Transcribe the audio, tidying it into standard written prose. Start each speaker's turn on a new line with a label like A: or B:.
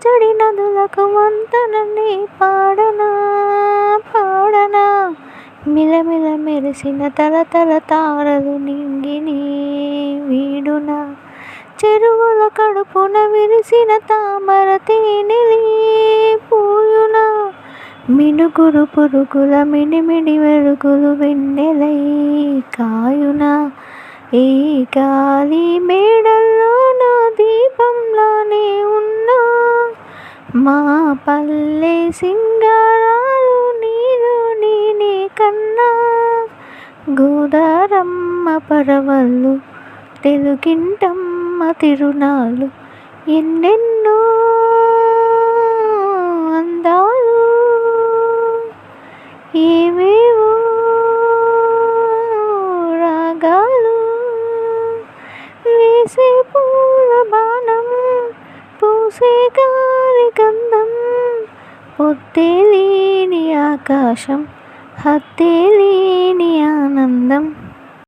A: పచ్చడి నదులకు వంతనని పాడనా పాడనా, మిలమిల మెరిసిన తలతల తారలు నింగిని వీడునా, చెరువుల కడుపున విరిసిన తామర తేనెలీ పూయునా, మినుగురు పురుగుల మిడిమిడి వెలుగులు వెన్నెలై కాయునా, ఈ గాలి మేడల్లో నా దీపంలానే ఉన్నా, మా పల్లె సింగారాలు నీలో నేనే కన్నా, గోదారమ్మ పరవళ్ళు తెలుగింటమ్మ తిరునాళ్ళు, ఎన్నెన్నో అందాలు ఏవేవో రాగాలు, వేసే పూల బాణం పూసే గాలి గంధం, పొద్దే లేని ఆకాశం హద్దే లేని ఆనందం.